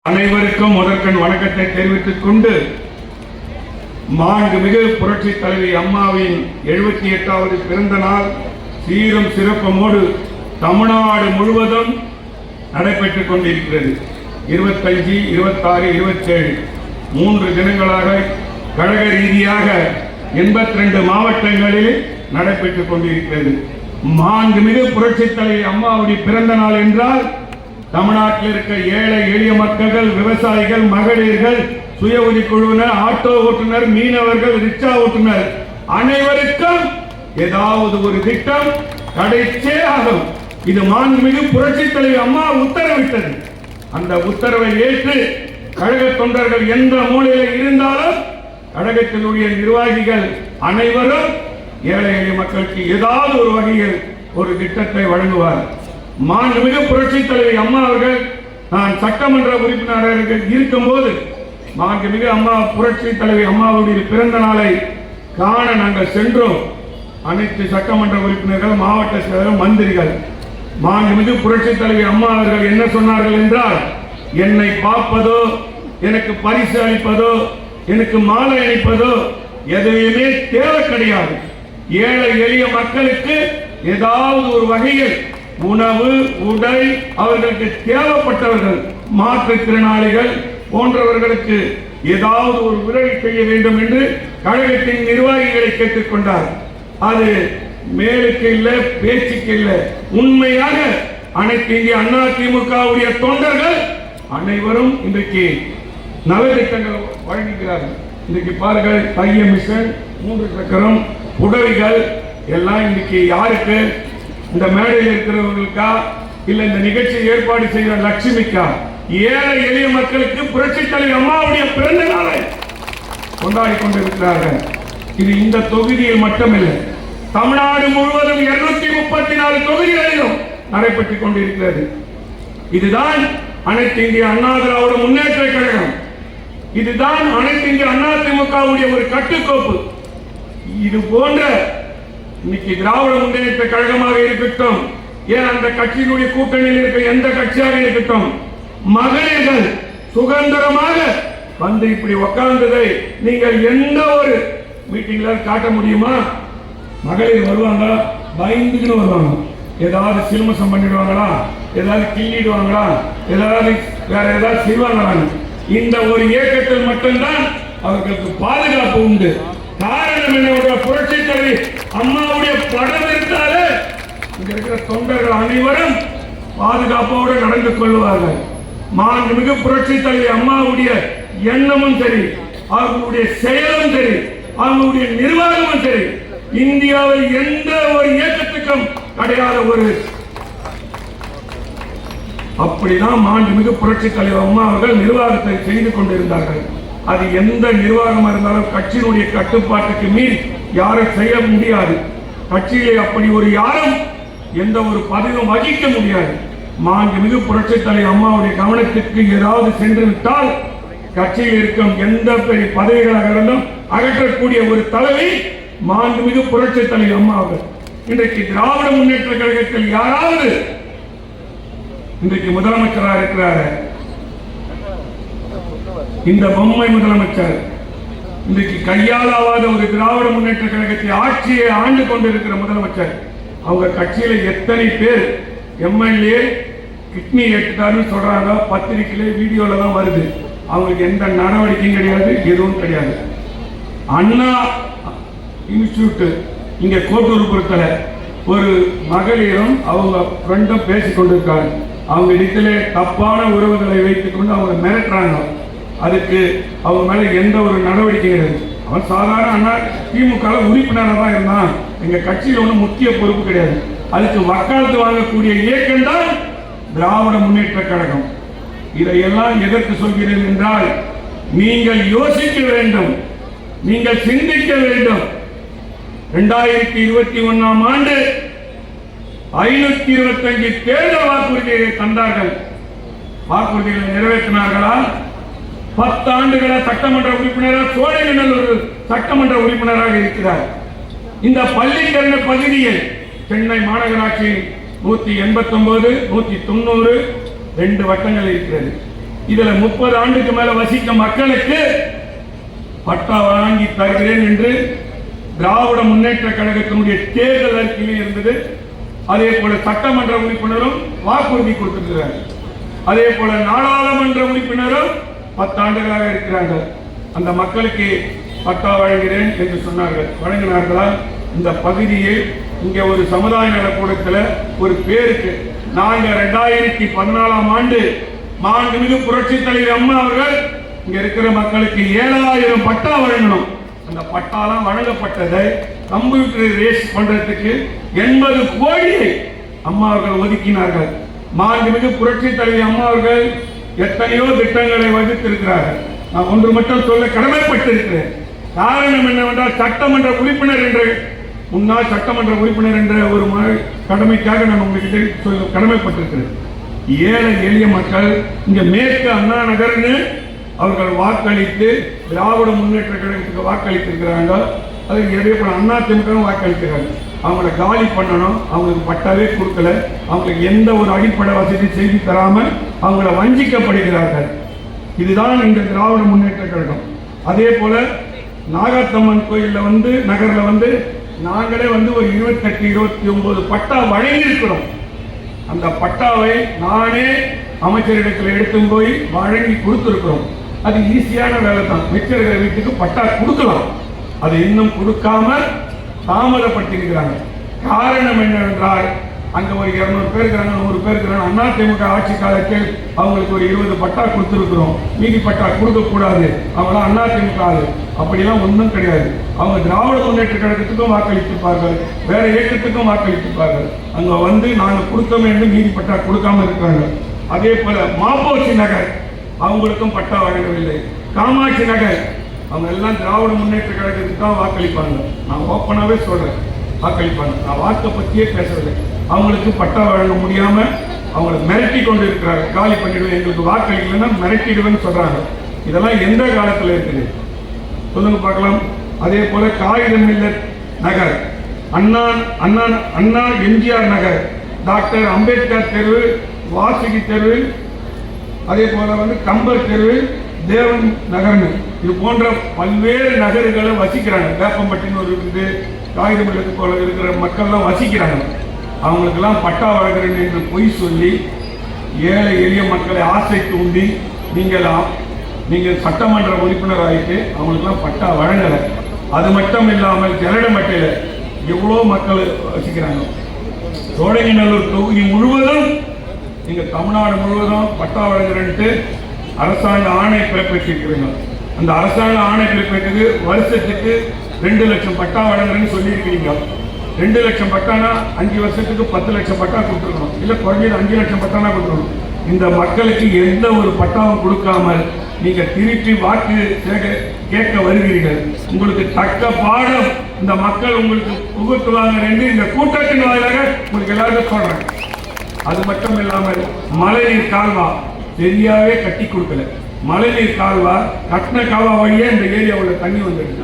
அனைவருக்கும் முதற்கண் வணக்கத்தை தெரிவித்துக் கொண்டு மாண்புமிகு புரட்சி தலைவி அம்மாவின் 78வது பிறந்த நாள் சீரும் சிறப்பமோடு தமிழ்நாடு முழுவதும் நடைபெற்றுக் கொண்டிருக்கிறது. 25, 26, 27 3 தினங்களாக கழக ரீதியாக 82 மாவட்டங்களில் நடைபெற்றுக் கொண்டிருக்கிறது. மாண்புமிகு புரட்சி தலைவி அம்மாவுடைய பிறந்த நாள் என்றால் தமிழ்நாட்டில் இருக்க ஏழை எளிய மக்கள், விவசாயிகள், மகளிர்கள், சுய உதவிக்குழுவினர், ஆட்டோ ஓட்டுநர், மீனவர்கள், ரிக்ஷா ஓட்டுநர் அனைவருக்கும் ஏதாவது ஒரு திட்டம் கிடைச்சே ஆகும். இது மாண்புமிகு புரட்சி தலைவி அம்மா உத்தரவிட்டது. அந்த உத்தரவை ஏற்று கழக தொண்டர்கள் எந்த மூலையில் இருந்தாலும் கழகத்தினுடைய நிர்வாகிகள் அனைவரும் ஏழை எளிய மக்களுக்கு ஏதாவது ஒரு வகையில் ஒரு திட்டத்தை வழங்குவார். மாண்புமிகு புரட்சி தலைவி அம்மா அவர்கள் நான் சட்டமன்ற உறுப்பினர்கள் இருக்கும்போது மாண்புமிகு அம்மா புரட்சி தலைவி அம்மாவுடைய பிறந்த நாளை காண நாங்கள் சென்றோம். அனைத்து சட்டமன்ற உறுப்பினர்கள், மாவட்ட செயலர், மந்திரிகள். மாண்புமிகு புரட்சி தலைவி அம்மா அவர்கள் என்ன சொன்னார்கள் என்றால், என்னை பார்ப்பதோ, எனக்கு பரிசு அளிப்பதோ, எனக்கு மாலை அளிப்பதோ எதுவுமே தேவை கிடையாது. ஏழை எளிய மக்களுக்கு ஏதாவது ஒரு வகையில் உணவு, உடை, அவர்களுக்கு தேவைப்பட்டவர்கள், மாற்றுத்திறனாளிகள் போன்றவர்களுக்கு ஏதாவது ஒரு உதவி செய்ய வேண்டும் என்று கழகத்தின் நிர்வாகிகளை கேட்டுக்கொண்டார். அது மேலுக்கு இல்லை, பேச்சுக்கு இல்லை. உண்மையாக அனைத்து இந்திய அண்ணா திமுகவுடைய தொண்டர்கள் அனைவரும் இன்றைக்கு நலத்திட்டங்கள் வழங்குகிறார்கள். இன்றைக்கு பாருங்கள், தைய மிஷன், 3 சக்கரம், உதவிகள் எல்லாம் இன்றைக்கு யாருக்கு? இந்த மேடையில் இருக்கிறவர்களுக்கா, இல்ல இந்த நிகழ்ச்சி ஏற்பாடு செய்கிற லட்சுமிக்கா? ஏழை எளிய மக்களுக்கு புரட்சி தலைவி அம்மாவுடைய பிறந்த நாளை கொண்டாடி கொண்டிருக்கிறார்கள். இது இந்த தொகுதியில் மட்டுமில்லை, தமிழ்நாடு முழுவதும் 234 தொகுதிகளிலும் நடைபெற்றுக் கொண்டிருக்கிறது. இதுதான் அனைத்து இந்திய அண்ணா திராவிட முன்னேற்ற கழகம். இதுதான் அனைத்து இந்திய அண்ணா திமுகவுடைய ஒரு கட்டுக்கோப்பு. இது போன்ற இன்னைக்கு திராவிட முன்னேற்ற கழகமாக இருக்கட்டும், ஏன் அந்த கட்சியினுடைய கூட்டணியில் இருக்க எந்த கட்சியாக இருக்கட்டும், மகளிர்கள் சுதந்திரமாக வந்து இப்படி உட்கார்ந்ததை நீங்கள் எந்த ஒரு மீட்டிங்ல காட்ட முடியுமா? மகளிர் வருவாங்க, பயந்துக்குன்னு வருவாங்க. ஏதாவது சிலுமசம் பண்ணிடுவாங்களா, ஏதாவது கிள்ளிடுவாங்களா, ஏதாவது வேற ஏதாவது செய்வாங்களான்னு. இந்த ஒரு இயக்கத்தில் மட்டும்தான் அவர்களுக்கு பாதுகாப்பு உண்டு. காரணம் என்ன? புரட்சி தலைவி அம்மாவுடைய படம் இருந்தாலே இங்க இருக்கிற தொண்டர்கள் அனைவரும் பாதுகாப்போடு நடந்து கொள்வார்கள். மாண்புமிகு புரட்சி தலைவி அம்மாவுடைய எண்ணமும் சரி, அவர்களுடைய செயலும் சரி, அவர்களுடைய நிர்வாகமும் சரி, இந்தியாவில் எந்த ஒரு இயக்கத்துக்கும் கிடையாத ஒரு அப்படிதான் மாண்புமிகு புரட்சி தலைவி அம்மா அவர்கள் நிர்வாகத்தை செய்து கொண்டிருந்தார்கள். அது எந்த நிர்வாகமாக இருந்தாலும் கட்சியினுடைய கட்டுப்பாட்டுக்கு மீறி யாரும் செய்ய முடியாது. கட்சியிலே அப்படி ஒரு யாரும் எந்த ஒரு பதவியும் வகிக்க முடியாது. மாண்புமிகு புரட்சி தலைவி அம்மாவுடைய கவனத்திற்கு ஏதாவது சென்று விட்டால் கட்சியில் இருக்கும் எந்த பெரிய பதவிகளாக இருந்தும் அகற்றக்கூடிய ஒரு தலைவி மாண்புமிகு புரட்சி தலைவி அம்மா அவர்கள். இன்றைக்கு திராவிட முன்னேற்ற கழகத்தில் யாராவது இன்றைக்கு முதலமைச்சராக இருக்கிறார், இந்த பொம்மை முதலமைச்சர், இன்றைக்கு கையாளாவாத ஒரு திராவிட முன்னேற்ற கழகத்தை ஆட்சியை ஆண்டு கொண்டிருக்கிற முதலமைச்சர், அவங்க கட்சியில எத்தனை பேர் எம்எல்ஏ கிட்னி எடுத்துட்டாருன்னு சொல்றாங்க, பத்திரிகையில வீடியோல தான் வருது. அவங்களுக்கு எந்த நடவடிக்கையும் கிடையாது, எதுவும் கிடையாது. அண்ணா இன்ஸ்டிடியூட் இங்க கோட்டூர்புரத்தில் ஒரு மகளிரும் அவங்க ஃப்ரெண்டும் பேசிக் கொண்டிருக்காங்க. அவங்க இடத்துல தப்பான உறவுகளை வைத்துக் கொண்டு அவங்க மிரட்டுறாங்க. அதுக்கு அவங்க மேல எந்த ஒரு நடவடிக்கை கிடையாது. அவன் சாதாரண அண்ணா திமுக உறுப்பினராக தான் இருந்தான், எங்க கட்சியில் ஒன்றும் முக்கிய பொறுப்பு கிடையாது. அதுக்கு வக்காலத்து வாங்கக்கூடிய இயக்கம் தான் திராவிட முன்னேற்ற கழகம். இதையெல்லாம் எதற்கு சொல்கிறேன் என்றால், நீங்கள் யோசிக்க வேண்டும், நீங்கள் சிந்திக்க வேண்டும். 2021ஆம் ஆண்டு 525 தேர்தல் வாக்குறுதிகளை தந்தார்கள். வாக்குறுதிகளை நிறைவேற்றினார்களா? 10 ஆண்டுகள சட்டமன்ற உறுப்பினராக சோழநல்லூர் சட்டமன்ற உறுப்பினராக இருக்கிறார். இந்த பள்ளிக்கரண பகுதியில் சென்னை மாநகராட்சி 189, 190 2 வட்டங்கள் இருக்கிறது. இதுல 30 ஆண்டுக்கு மேல வசிக்கும் மக்களுக்கு பட்டா வாங்கி தருகிறேன் என்று திராவிட முன்னேற்ற கழகத்தினுடைய தேர்தல் அறிக்கையில் இருந்தது. அதே போல சட்டமன்ற உறுப்பினரும் வாக்குறுதி கொடுத்திருக்கிறார். அதே போல நாடாளுமன்ற உறுப்பினரும் 10 ஆண்டுகளாக இருக்கிறார்கள். அந்த மக்களுக்கு பட்டா வழங்குகிறேன் என்று சொன்னார்கள். வழங்கினார்களா? இந்த பகுதியில் இங்க ஒரு சமுதாய நலக்கூடத்தில் ஒரு பேருக்கு நாங்க 2014ஆம் ஆண்டு மாண்புமிகு புரட்சி தலைவர் அம்மா அவர்கள் இங்க இருக்கிற மக்களுக்கு 7000 பட்டா வழங்கணும். அந்த பட்டாலாம் வழங்கப்பட்டதை கம்ப்யூட்டர் ரேஸ் பண்றதுக்கு 80 கோடியை அம்மா அவர்கள் ஒதுக்கினார்கள். மாண்புமிகு புரட்சி தலைவர் அம்மா அவர்கள் எத்தனையோ திட்டங்களை வகுத்திருக்கிறார்கள். நான் ஒன்று மட்டும் சொல்ல கடமைப்பட்டிருக்கிறேன். காரணம் என்னவென்றால் சட்டமன்ற உறுப்பினர் என்ற முன்னாள் சட்டமன்ற உறுப்பினர் என்ற ஒரு கடமைக்காக நான் உங்ககிட்ட சொல்ல கடமைப்பட்டிருக்கிறேன். ஏழை எளிய மக்கள் இங்க மேற்கு அண்ணா நகர்னு அவர்கள் வாக்களித்து திராவிட முன்னேற்ற கழகத்துக்கு வாக்களித்திருக்கிறாங்க. அதுக்கு நிறைய அண்ணா திமுக வாக்களிக்கிறாங்க. அவங்கள காலி பண்ணணும். அவங்களுக்கு பட்டாவே கொடுக்கல. அவங்களுக்கு எந்த ஒரு அடிப்படை வசதி செய்து தராமல் அவங்கள வஞ்சிக்கப்படுகிறார்கள். இதுதான் இந்த திராவிட முன்னேற்ற கழகம். அதே போல நாகாத்தம்மன் கோயில்ல நகர்ல நாங்களே ஒரு 28 29 பட்டா வழங்கியிருக்கிறோம். அந்த பட்டாவை நானே அமைச்சரிடத்தில் எடுத்து போய் வழங்கி கொடுத்திருக்கிறோம். அது ஈஸியான வேலை தான். மிச்சர்கள் வீட்டுக்கு பட்டா கொடுக்கலாம். அது இன்னும் கொடுக்காம தாமதப்படுத்திருக்கிறாங்க. காரணம் என்னவென்றால் அங்க ஒரு 200 பேர் இருக்கிறாங்க, 100 பேர் இருக்கிறாங்க. அண்ணா திமுக ஆட்சி காலத்தில் அவங்களுக்கு ஒரு 20 பட்டா கொடுத்திருக்கிறோம். மீதி பட்டா கொடுக்க கூடாது, அவங்களாம் அண்ணா திமுக ஆளு. அப்படிலாம் ஒன்றும் கிடையாது. அவங்க திராவிட முன்னேற்ற கழகத்துக்கும் வாக்களித்திருப்பார்கள், வேற இயக்கத்துக்கும் வாக்களித்திருப்பார்கள். அங்க நாங்க கொடுத்தோம் என்று மீதி பட்டா கொடுக்காம இருக்கிறாங்க. அதே போல மாப்போசி நகர் அவங்களுக்கும் பட்டா வழங்கவில்லை. காமாட்சி நகர் அவங்க எல்லாம் திராவிட முன்னேற்ற கழகத்துக்கு தான் வாக்களிப்பாங்க. நான் ஓப்பனாவே சொல்றேன், வாக்களிப்பாங்க. நான் வாக்கை பற்றியே பேசவில்லை. அவங்களுக்கு பட்டா வழங்க முடியாம அவங்களை மிரட்டி கொண்டு இருக்கிறாங்க. காலி பண்ணிடுவேன், எங்களுக்கு வாக்களிக்கலன்னா மிரட்டிடுவேன்னு சொல்றாங்க. இதெல்லாம் எந்த காலத்தில் இருக்குது சொல்லுங்க பார்க்கலாம். அதே போல காகிதம் மில்லர் நகர், அண்ணா எம்ஜிஆர் நகர், டாக்டர் அம்பேத்கர் தெரு, வாசுகி தெரு, அதே போல கம்பர் தெரு, தேவன் நகர்னு இது போன்ற பல்வேறு நகர்களை வசிக்கிறாங்க. வேப்பம்பட்டின்னு ஒரு இருக்குது, காகிதம் மில்லத்து போல இருக்கிற மக்கள்லாம் வசிக்கிறாங்க. அவங்களுக்கெல்லாம் பட்டா வழங்குறேன் என்று பொய் சொல்லி ஏழை எளிய மக்களை ஆசை தூண்டி நீங்கள் சட்டமன்ற உறுப்பினர் ஆகிட்டு அவங்களுக்கெல்லாம் பட்டா வழங்கலை. அது மட்டும் இல்லாமல் ஜலடமட்டையில் எவ்வளோ மக்கள் வசிக்கிறாங்க. சோழங்கிநல்லூர் தொகுதி முழுவதும் நீங்கள் தமிழ்நாடு முழுவதும் பட்டா வழங்குறேன்ட்டு அரசாங்க ஆணை பிறப்பிச்சிருக்கிறீங்க. அந்த அரசாங்க ஆணை பிறப்பித்தது வருஷத்துக்கு 2 லட்சம் பட்டா வழங்குறேன்னு சொல்லியிருக்கிறீங்க. 2 லட்சம் பட்டானா 5 வருஷத்துக்கு 10 லட்சம் பட்டா கொடுத்துருக்கணும். இல்லை குறைஞ்சது 5 லட்சம் பட்டானா கொடுத்துருக்கணும். இந்த மக்களுக்கு எந்த ஒரு பட்டாவும் கொடுக்காமல் நீங்க திருப்பி வாக்கு கேட்க வருகிறீர்கள். உங்களுக்கு தக்க பாடம் இந்த மக்கள் உங்களுக்கு புகுத்துவாங்க என்று இந்த கூட்டத்தின் வாயிலாக உங்களுக்கு எல்லாருக்கும் சொல்றேன். அது மட்டும் இல்லாமல் மழைநீர் கால்வா சரியாவே கட்டி கொடுக்கல. மழைநீர் கால்வா கட்டின கால்வா வழியே இந்த ஏரியாவில் தண்ணி வந்துடுது.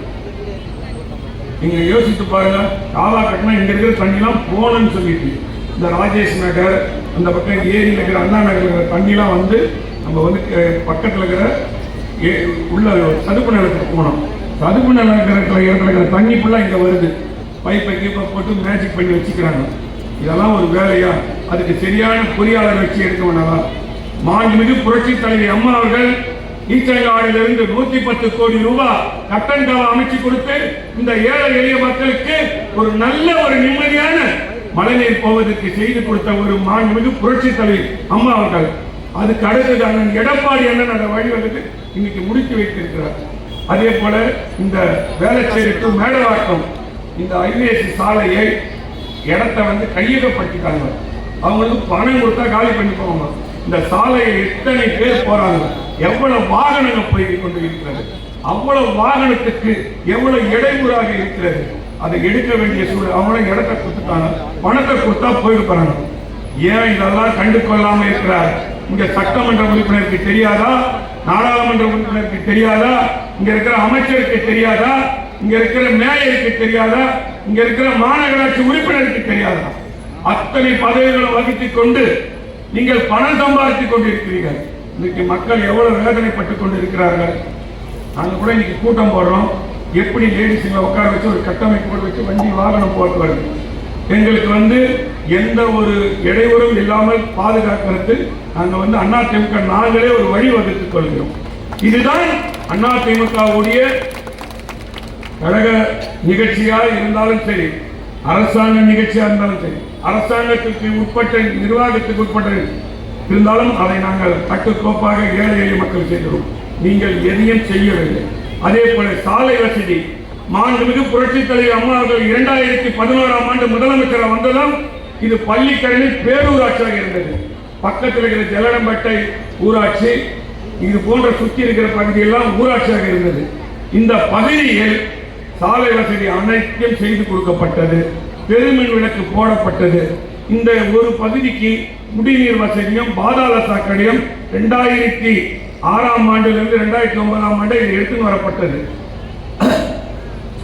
நீங்க யோசித்து பாருங்க, காவா கட்டினா இங்க இருக்கிற தண்ணிலாம் போகணும்னு சொல்லிட்டு இந்த ராஜேஷ் நகர் அந்த பக்கம் ஏரியில் இருக்கிற அண்ணா நகர் இருக்கிற தண்ணிலாம் நம்ம பக்கத்தில் இருக்கிற உள்ள சதுப்பு நிலத்துக்கு போனோம். சதுப்பு நிலத்தில் இருக்கிற தண்ணி ஃபுல்லாக இங்கே வருது. பைப்பை கீப்பை போட்டு மேஜிக் பண்ணி வச்சுக்கிறாங்க. இதெல்லாம் ஒரு வேலையா? அதுக்கு சரியான பொறியாளர் வச்சு எடுக்க வேணாமா? மாண்புமிகு புரட்சி தலைவி அம்மா அவர்கள் ஈச்சங்காடிலிருந்து 110 கோடி ரூபாய் கட்டணம் அமைச்சு கொடுத்து இந்த ஏழை எளிய மக்களுக்கு ஒரு நல்ல ஒரு நிம்மதியான மழைநீர் போவதற்கு செய்து கொடுத்த ஒரு மாண்புமிகு புரட்சி தலைவி அம்மா அவர்கள். அதுக்கு அடுத்தது அண்ணன் எடப்பாடி அண்ணன் அந்த வழிவகுத்து இன்னைக்கு முடித்து வைத்திருக்கிறார். அதே போல இந்த வேளச்சேரி டு மேடவாக்கம் இந்த ஐஏஎஸ் சாலையை இடத்தை கையகப்படுத்திட்டாங்க. அவங்களுக்கு பணம் கொடுத்தா காலி பண்ணி போவாங்க. இந்த சாலையை எத்தனை பேர் போறாங்க, எவ்வளவு வாகனங்கள் போய் கொண்டு இருக்கிறது, அவ்வளவு வாகனத்துக்கு எவ்வளவு இடையூறாக இருக்கிறது. அதை எடுக்க வேண்டிய சூழல். அவங்களும் இடத்தை கொடுத்துட்டாங்க, பணத்தை கொடுத்தா போயிட்டு போறாங்க. ஏன் இதெல்லாம் கண்டு கொள்ளாம இருக்கிறார்? இங்க சட்டமன்ற உறுப்பினருக்கு தெரியாதா? நாடாளுமன்ற உறுப்பினருக்கு தெரியாதா? இங்க இருக்கிற அமைச்சருக்கு தெரியாதா? இங்க இருக்கிற மேயருக்கு தெரியாதா? இங்க இருக்கிற மாநகராட்சி உறுப்பினருக்கு தெரியாதா? அத்தனை பதவிகளை வகித்துக் கொண்டு நீங்கள் பணம் சம்பாதித்துக் கொண்டிருக்கிறீர்கள். இன்னைக்கு மக்கள் எவ்வளவு வேதனைப்பட்டுக் கொண்டு இருக்கிறார்கள். நாங்கள் கூட இன்னைக்கு கூட்டம் போடுறோம். எப்படி லேடிஸுங்களை உட்கார வச்சு ஒரு கட்டமைப்பு வச்சு வண்டி வாகனம் போட்டு வருது. எங்களுக்கு எந்த ஒரு இடையூறும் இல்லாமல் பாதுகாக்கிறது நாங்கள் அதிமுக நாங்களே ஒரு வழி வகுத்துக் கொள்கிறோம். இதுதான் அதிமுகவுடைய கழக நிகழ்ச்சியாக இருந்தாலும் சரி, அரசாங்க நிகழ்ச்சியாக இருந்தாலும் சரி, அரசாங்கத்திற்கு உட்பட்ட நிர்வாகத்துக்கு உட்பட்ட இருந்தாலும் அதை நாங்கள் கட்டுக்கோப்பாக ஏழை எளிய மக்கள் செய்கிறோம். நீங்கள் எதையும் செய்யவில்லை. அதே போல சாலை வசதி மாண்புமிகு புரட்சித் தலைவர் அம்மா அவர்கள் 2011ஆம் ஆண்டு முதலமைச்சராக வந்ததும் இது பள்ளிக்கரணை பேரூராட்சியாக இருந்தது. பக்கத்தில் இருக்கிற ஜலடம்பட்டை ஊராட்சி, இது போன்ற சுற்றி இருக்கிற பகுதியெல்லாம் ஊராட்சியாக இருந்தது. இந்த பகுதியில் சாலை வசதி அனைத்தும் செய்து கொடுக்கப்பட்டது. பெருமின் விளக்கு போடப்பட்டது. இந்த ஒரு பகுதிக்கு குடிநீர் வசதியும் பாதாள சாக்கடையும் 2006ஆம் ஆண்டிலிருந்து 2009ஆம் ஆண்டு இது எடுத்து வரப்பட்டது.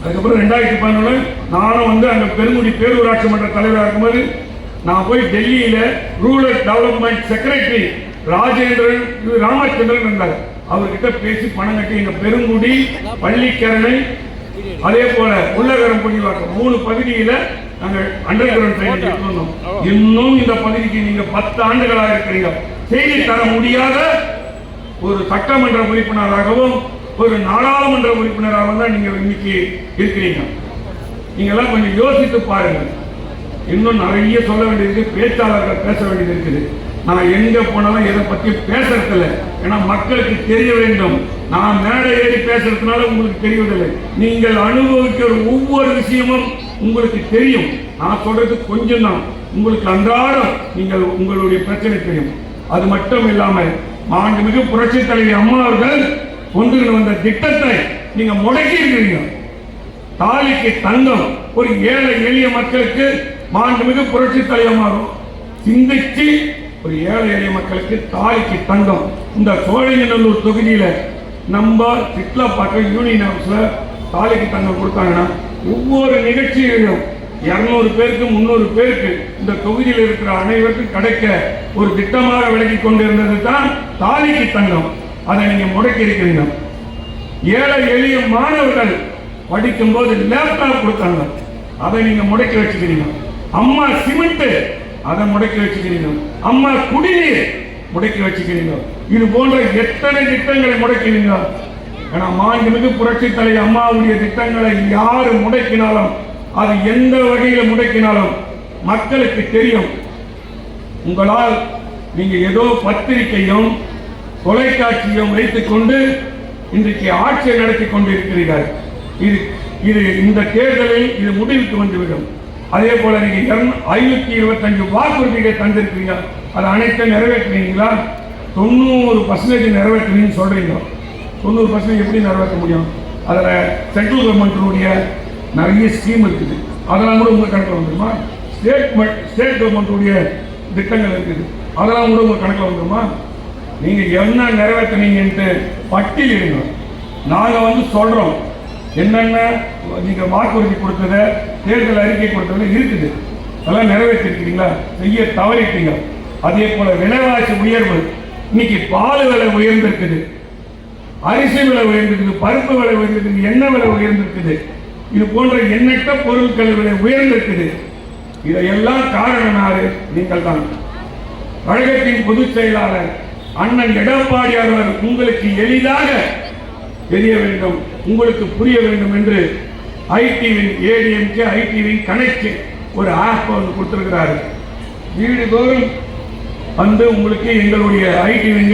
அதுக்கப்புறம் 2011 நானும் அங்க பெருங்குடி பேரூராட்சி மன்ற தலைவராக இருக்கும்போது நான் போய் டெல்லியில ரூரல் டெவலப்மெண்ட் செக்ரட்டரி ராமச்சந்திரன் இருந்தார். அவர்கிட்ட பேசி பணம் கட்டி எங்க பெருங்குடி, பள்ளிக்கரணை, அதே போல உள்ளகரம், புண்ணியவாக்கம் 3 பகுதியில நாங்கள் அண்டர் கிரவுண்ட் ட்ரைனேஜ் எடுத்துள்ளோம். இன்னும் இந்த பகுதிக்கு நீங்க 10 ஆண்டுகளாக இருக்கிறீங்க. செய்தி தர முடியாத ஒரு சட்டமன்ற உறுப்பினராகவும் ஒரு நாடாளுமன்ற உறுப்பினராக தான் நீங்க இன்னைக்கு இருக்கிறீங்க. நீங்க எல்லாம் கொஞ்சம் யோசித்து பாருங்க. இன்னும் நிறைய சொல்ல வேண்டியது, பேச்சாளர்கள் பேச வேண்டியது இருக்குது. நான் எங்க போனாலும் எதை பத்தி பேசுறதில்ல. ஏன்னா மக்களுக்கு தெரிய வேண்டும். நான் மேடை ஏறி பேசுறதுனால உங்களுக்கு தெரியவில்லை. நீங்கள் அனுபவிக்கிற ஒவ்வொரு விஷயமும் உங்களுக்கு தெரியும். நான் சொல்றது கொஞ்சம் தான். உங்களுக்கு அன்றாடம் நீங்கள் உங்களுடைய பிரச்சனை தெரியும். அது மட்டும் இல்லாமல் மாண்புமிகு புரட்சித் தலைவர் அம்மா அவர்கள் கொண்டு வந்த திட்டத்தை நீங்க முடக்கி இருக்கிறீங்க. தாலிக்கு தங்கம் ஒரு ஏழை எளிய மக்களுக்கு மாண்புமிகு புரட்சித் தலைவர் சிந்திச்சு ஒரு ஏழை எளிய மக்களுக்கு தாலிக்கு தங்கம் இந்த சோழிங்கநல்லூர் தொகுதியில நம்ம சிட்லாப்பாக்கம் யூனியன் ஹவுஸ்ல தாலிக்கு தங்கம் கொடுத்தாங்கன்னா ஒவ்வொரு நிகழ்ச்சியிலும் 200 பேருக்கு 300 பேருக்கு இந்த தொகுதியில் இருக்கிற அனைவருக்கும் கிடைக்க ஒரு திட்டமாக விளக்கி கொண்டிருந்தது தான் தாலிக்கு தங்கம். அதை நீங்க முடக்கி இருக்கிறீங்க. ஏழை எளிய மாணவர்கள் படிக்கும் போது லேப்டாப் கொடுத்தாங்க, அதை நீங்க முடக்கி வச்சுக்கிறீங்க. அம்மா சிமெண்ட் அதை முடக்கி வச்சுக்கிறீங்க. அம்மா குடிநீர் முடக்கி வச்சுக்கிறீங்க. இது போன்ற எத்தனை திட்டங்களை முடக்கிறீங்க. ஏன்னா மாண்புமிகு புரட்சித் தலைவர் அம்மாவுடைய திட்டங்களை யாரு முடக்கினாலும், அது எந்த வகையில முடக்கினாலும் மக்களுக்கு தெரியும். உங்களால் நீங்க ஏதோ பத்திரிகையும் தொலைக்காட்சியும் வைத்துக் கொண்டு இன்றைக்கு ஆட்சியை நடத்தி கொண்டிருக்கிறீர்கள். இது இந்த தேர்தலில் இது முடிவுக்கு வந்துவிடும். அதே போல நீங்க 525 வாக்குறுதிகளை தந்திருக்கீங்க. அது அனைத்தும் நிறைவேற்றுவீங்களா? 90% நிறைவேற்றுவீங்கன்னு சொல்றீங்க. 90% எப்படி நிறைவேற்ற முடியும்? அதில் சென்ட்ரல் கவர்மெண்ட்டுடைய நிறைய ஸ்கீம் இருக்குது. அதெல்லாம் கூட உங்க கணக்கில் வந்துருமா? ஸ்டேட் கவர்மெண்ட்டுடைய திட்டங்கள் இருக்குது. அதெல்லாம் கூட உங்க கணக்கில் வந்துருமா? நீங்க என்ன நிறைவேற்றினீங்கன்ட்டு பட்டியலிடுங்க. நாங்க சொல்றோம் என்னென்ன நீங்க வாக்குறுதி கொடுத்தத, தேர்தல் அறிக்கை கொடுத்தது இருக்குது. அதெல்லாம் நிறைவேற்றிருக்கீங்களா? செய்ய தவறிட்டீங்க. அதே போல விலைவாசி உயர்வு, இன்னைக்கு பால் விலை உயர்ந்திருக்குது, அரிசி விலை உயர்ந்திருக்குது, பருப்பு விலை உயர்ந்திருக்குது, எண்ணெய் விலை உயர்ந்திருக்குது. இது போன்ற எண்ணற்ற பொருட்கள் விலை உயர்ந்திருக்குது. இதையெல்லாம் காரணம் யாரு? நீங்கள் தான். கழகத்தின் பொதுச் செயலாளர் அண்ணன் எடப்பாடியார் அவர்கள் உங்களுக்கு எளிதாக தெரிய வேண்டும், உங்களுக்கு புரிய வேண்டும் என்று ஐடிவின் ஏடிஎம்கே ஐடிவின் கனெக்ட் ஒரு ஆப் ஒன்று கொடுத்திருக்கிறாரு. வீடுதோறும் உங்களுக்கு எங்களுடைய ஐடிவின்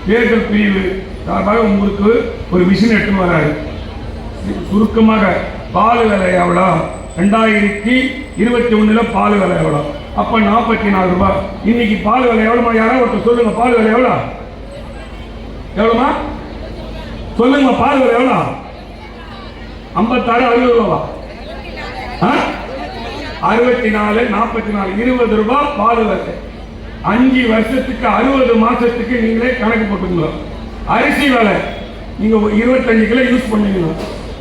தேர்தல் பிரிவு சார்பாக உங்களுக்கு ஒரு மிஷின் எடுத்துன்னு வராரு. சுருக்கமாக பால் விலை எவ்வளோ? 2021 பால் விலை எவ்வளோ? அப்ப 44 ரூபாய். இன்னைக்கு பால் விலை எவ்வளோமா? யாராவது ஒருத்தர் சொல்லுங்க, பால் விலை எவ்வளோ? எவ்வளோமா சொல்லுங்க. பால் விலை எவ்வளோ? 56, 60 ரூபா? 64, 44, 20 ரூபாய் பால் விலை. 5 வருஷத்துக்கு 60 மாசத்துக்கு நீங்களே கணக்கு போட்டுங்க. அரிசி விலை நீங்க 25 கிலோ யூஸ் பண்ணீங்க,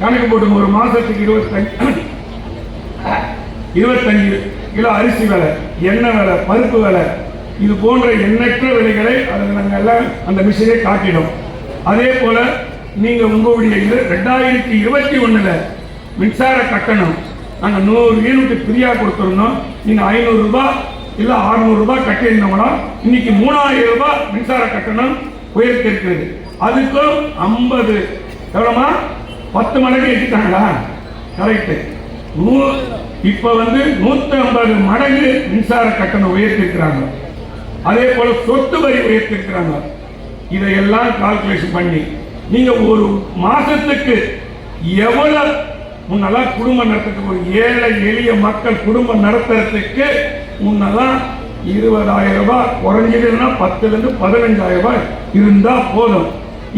கணக்கு போட்டுங்க. ஒரு மாசத்துக்கு 25 கிலோ அரிசி விலை, எண்ணெய் விலை, பருப்பு விலை, இது போன்ற எண்ணற்ற விலைகளை அதில் நாங்கள் எல்லாம் அந்த மிஷினை காட்டினோம். அதே போல நீங்க உங்களுடைய 2021 மின்சார கட்டணம் நாங்கள் 100 யூனிட் ஃப்ரீயா கொடுத்துருந்தோம். நீங்க 500 ரூபாய் இல்ல 600 ரூபாய் கட்டியிருந்தோம்னா இன்னைக்கு 3000 ரூபாய் மின்சார கட்டணம் உயர்த்திருக்கிறது. அதுக்கும் 50 எவ்வளோமா 10 மடங்கு ஏற்றிட்டாங்களா? கரெக்ட். இப்ப 150 மடங்கு மின்சார கட்டணம் உயர்த்திருக்கிறாங்க. அதே போல சொத்து வரி உயர்த்திருக்கிறாங்க. இதையெல்லாம் கால்குலேஷன் பண்ணி நீங்க ஒரு மாசத்துக்கு எவ்வளவு முன்னெல்லாம் குடும்பம் நடத்துறதுக்கு ஒரு ஏழை எளிய மக்கள் குடும்பம் நடத்துறதுக்கு முன்னெல்லாம் 20,000 ரூபாய் குறைஞ்சதுன்னா 10,000 to 15,000 ரூபாய் இருந்தா போதும்.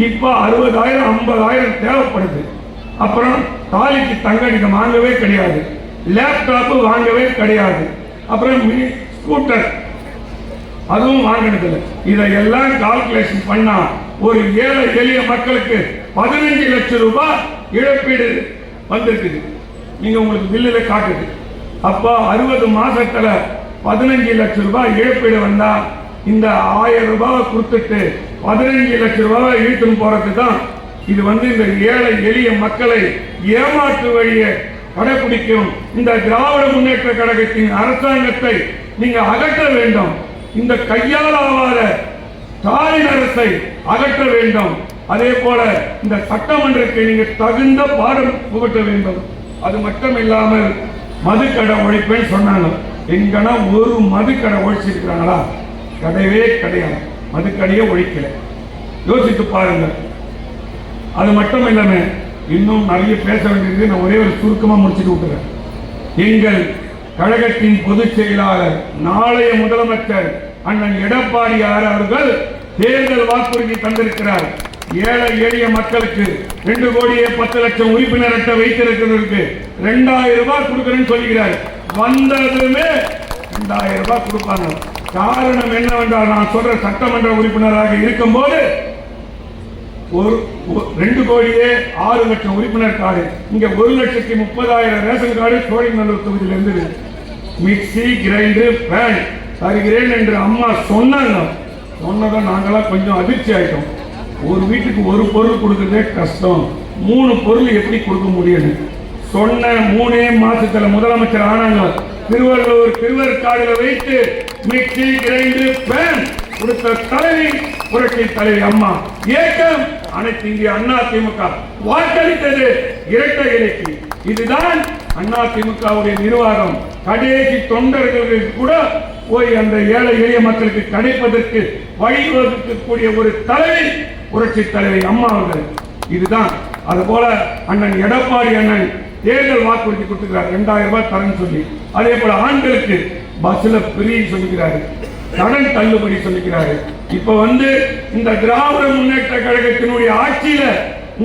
இப்ப 60,000 50,000 தேவைப்படுது. அப்புறம் தாலிக்கு தங்கடிக்க வாங்கவே கிடையாது, லேப்டாப் வாங்கவே கிடையாது, அப்புறம் மினி ஸ்கூட்டர் அதுவும் வாங்கினதில்லை. இதையெல்லாம் கால்குலேஷன் பண்ணா ஒரு ஏழை எளிய மக்களுக்கு 15 லட்சம் ரூபாய் இழப்பீடு வந்திருக்குது. நீங்க உங்களுக்கு பில்லுல காட்டுது. அப்ப 60 மாசத்துல 15 லட்சம் ரூபாய் இழப்பீடு வந்தா இந்த 1000 ரூபாய் கொடுத்துட்டு 15 லட்சம் ரூபாய் இழுத்துன்னு போறது தான். இது இந்த ஏழை எளிய மக்களை ஏமாற்று வழியை கடைபிடிக்கும் இந்த திராவிட முன்னேற்ற கழகத்தின் அரசாங்கத்தை நீங்க அகற்ற வேண்டும். இந்த கையாளாத ஸ்டாலின் அரசை அகற்ற வேண்டும். அதே போல இந்த சட்டமன்றத்தை நீங்க தகுந்த பாடம் புகட்ட வேண்டும். அது மட்டும் இல்லாமல் மதுக்கடை ஒழிப்பேன்னு சொன்னாங்க. எங்கன்னா ஒரு மதுக்கடை ஒழிச்சிருக்கிறாங்களா? கிடையவே கிடையாது. மதுக்கடையே ஒழிக்கல. யோசித்து பாருங்க. அது மட்டும் இல்லாம இன்னும் நிறைய பேச வேண்டியது. நான் ஒரே ஒரு சுருக்கமா முடிச்சுட்டு விட்டுறேன். எங்கள் கழகத்தின் பொதுச் செயலாளர் நாளைய முதலமைச்சர் அண்ணன் எடப்பாடியார் அவர்கள் தேர்தல் வாக்குறுதி தந்திருக்கிறார். ஏழை எளிய மக்களுக்கு 2,10,00,000 உறுப்பினர் அட்டை வைத்திருக்கிறவருக்கு 2,000 ரூபாய் கொடுக்கிறேன்னு சொல்லுகிறார். வந்ததுமே 2,000 ரூபாய் கொடுப்பாங்க. காரணம் என்னவென்றால் நான் சொல்ற சட்டமன்ற உறுப்பினராக இருக்கும் போது 2,06,00,000 உறுப்பினர் கார்டு, இங்க 1,30,000 ரேஷன் கார்டு சோழிங்கநல்லூர் தொகுதியில் இருந்தது. மிக்சி கிரைண்டர் ஃபேன் தருகிறேன் என்று அம்மா சொன்னாங்க. சொன்னதை நாங்களாம் கொஞ்சம் அதிர்ச்சி ஆயிட்டோம். ஒரு வீட்டுக்கு ஒரு பொருள் கொடுக்கறதே கஷ்டம், 3 பொருள் எப்படி கொடுக்க முடியும்? சொன்ன 3 மாசத்துல முதலமைச்சர் ஆனாங்க. திருவருக்காடுல வைத்து மிக்சி கிரைண்டர் ஃபேன் கொடுத்த தலைவி புரட்சி தலைவி அம்மா. ஏக்கம் அனைத்து இந்திய அண்ணா திமுக வாக்களித்தது இரட்டை இலைக்கு. இதுதான் அண்ணா திமுகவுடைய நிர்வாகம். கடைசி தொண்டர்களுக்கு கூட போய் அந்த ஏழை எளிய மக்களுக்கு கிடைப்பதற்கு வழிவகுக்கக்கூடிய ஒரு தலைவி புரட்சி தலைவி அம்மா அவர்கள். இதுதான். அதுபோல அண்ணன் எடப்பாடி அண்ணன் தேர்தல் வாக்குறுதி கொடுத்துக்கிறார் 2,000 ரூபாய் தரேன்னு சொல்லி. அதே போல ஆண்களுக்கு பஸ்ல ஃப்ரீ சொல்லிக்கிறாரு, கடன் தள்ளுபடி சொல்லிக்கிறாரு. இப்ப இந்த திராவிட முன்னேற்ற கழகத்தினுடைய ஆட்சியில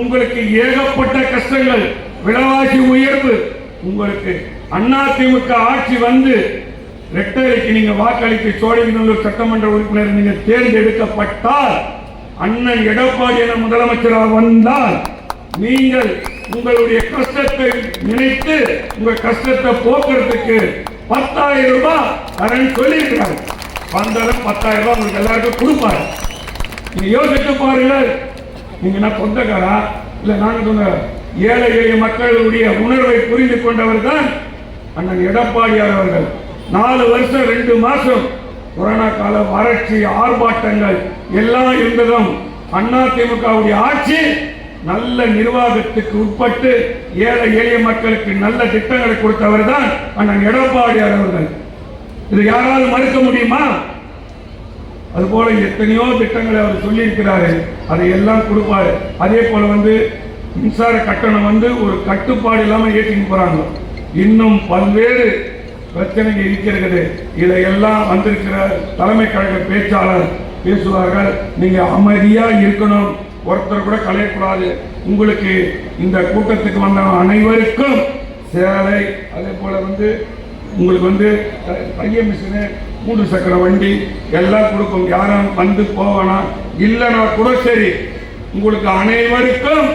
உங்களுக்கு ஏகப்பட்ட கஷ்டங்கள், விலைவாசி உயர்வு. உங்களுக்கு அதிமுக ஆட்சி ரெட்டைக்கு நீங்க வாக்களித்து சோழிங்கநல்லூர் சட்டமன்ற உறுப்பினர் நீங்க தேர்ந்தெடுக்கப்பட்டால், அண்ணன் எடப்பாடி என முதலமைச்சராக வந்தால், நீங்கள் உங்களுடைய கஷ்டத்தை நினைத்து உங்க கஷ்டத்தை போக்குறதுக்கு 10,000 ரூபாய் தரேன்னு சொல்லியிருக்கிறார். வந்தாலும் 10,000 ரூபாய் உங்களுக்கு எல்லாருக்கும் கொடுப்பாரு. நீங்க யோசித்து பாருங்கள். நீங்க நான் சொந்தக்காரா இல்ல நாங்க சொன்ன ஏழை எளிய மக்களுடைய உணர்வை புரிந்து கொண்டவர் தான் அண்ணன் எடப்பாடியார் அவர்கள். 4 வருஷம் 2 மாசம் கொரோனா கால வறட்சி ஆர்ப்பாட்டங்கள் எல்லாம் இருந்ததும் அதிமுகவுடைய ஆட்சி நல்ல நிர்வாகத்துக்கு உட்பட்டு ஏழை எளிய மக்களுக்கு நல்ல திட்டங்களை கொடுத்தவர் தான் அண்ணன் எடப்பாடியார் அவர்கள். இது யாராவது மறுக்க முடியுமா? அதுபோல எத்தனையோ திட்டங்களை அவர் சொல்லி இருக்கிறாரு. அதை எல்லாம் கொடுப்பாரு. அதே போல மின்சார கட்டணம் ஒரு கட்டுப்பாடு இல்லாம ஏற்றிட்டு போறாங்க. இன்னும் பல்வேறு பிரச்சனைகள் இருக்கிறது. இதையெல்லாம் வந்திருக்கிற தலைமை கழக பேச்சாளர் பேசுவார்கள். நீங்க அமைதியா இருக்கணும், ஒருத்தர் கூட கலையக்கூடாது. உங்களுக்கு இந்த கூட்டத்துக்கு வந்த அனைவருக்கும் சேலை, அதே போல உங்களுக்கு தைய மிஷினு, 3 சக்கர வண்டி எல்லாம் கொடுக்கும். யாரும் போவனா இல்லைன்னா கூட சரி, உங்களுக்கு அனைவருக்கும்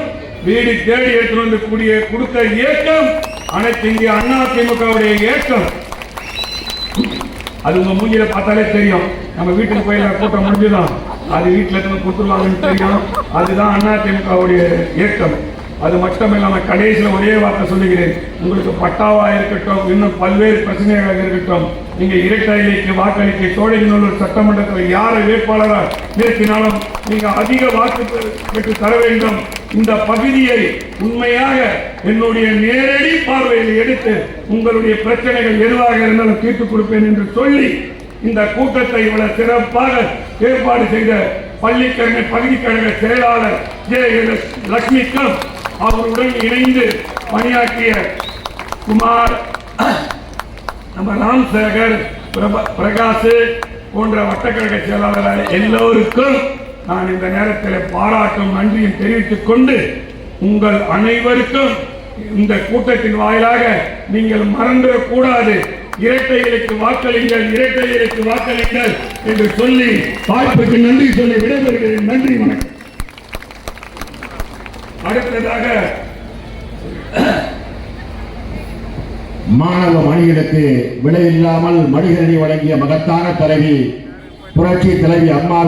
வீடு தேடி எடுத்து கொடுக்க இயக்கம் அனைத்து இந்திய அண்ணா திமுகவுடைய இயக்கம். அது உங்க மூஞ்சில பார்த்தாலே தெரியும். நம்ம வீட்டுக்கு போய் கூட்டம் முடிஞ்சுதான் அது வீட்டில் இருந்து கொடுத்துருவாங்கன்னு தெரியும். அதுதான் அதிமுகவுடைய இயக்கம். அது மட்டும் இல்லாமல் கடைசியில் ஒரே வார்த்தை சொல்லுகிறேன், உங்களுக்கு பட்டாவா இருக்கட்டும், இன்னும் பல்வேறு பிரச்சனைகளாக இருக்கட்டும், நீங்க இரட்டைக்கு வாக்களிக்க சோழகிநல்லூர் சட்டமன்றத்தில் யாரை வேட்பாளராக நிறுத்தினாலும் நீங்க அதிக வாக்கு பெற்று தர வேண்டும். இந்த பகுதியை உண்மையாக என்னுடைய நேரடி பார்வையில் எடுத்து உங்களுடைய பிரச்சனைகள் எதுவாக இருந்தாலும் தீர்த்துக் கொடுப்பேன் என்று சொல்லி இந்த கூட்டத்தை இவ்வளவு சிறப்பாக ஏற்பாடு செய்த பள்ளிக்கரணை பகுதி கழக செயலாளர் ஜே லட்சுமிக்கும் அவருடன் இணைந்து பணியாற்றிய குமார், நம்ம ராம்சேகர், பிரகாஷ் போன்ற வட்டக்கழக செயலாளர் எல்லோருக்கும் நான் இந்த நேரத்தில் பாராட்டும் நன்றியும் தெரிவித்துக் கொண்டு உங்கள் அனைவருக்கும் இந்த கூட்டத்தின் வாயிலாக நீங்கள் மறந்துடக்கூடாது, இரட்டைகளுக்கு வாக்களிங்கள், இரட்டைகளுக்கு வாக்களிங்கள் என்று சொல்லி வாய்ப்புக்கு நன்றி சொல்லி விடைபெறுகிறேன். நன்றி, வணக்கம். அடுத்ததாக மாணவ மணிகளுக்கு விலையில்லாமல் மடிகரணி வழங்கிய மகத்தான தலைவி புரட்சி தலைவி அம்மா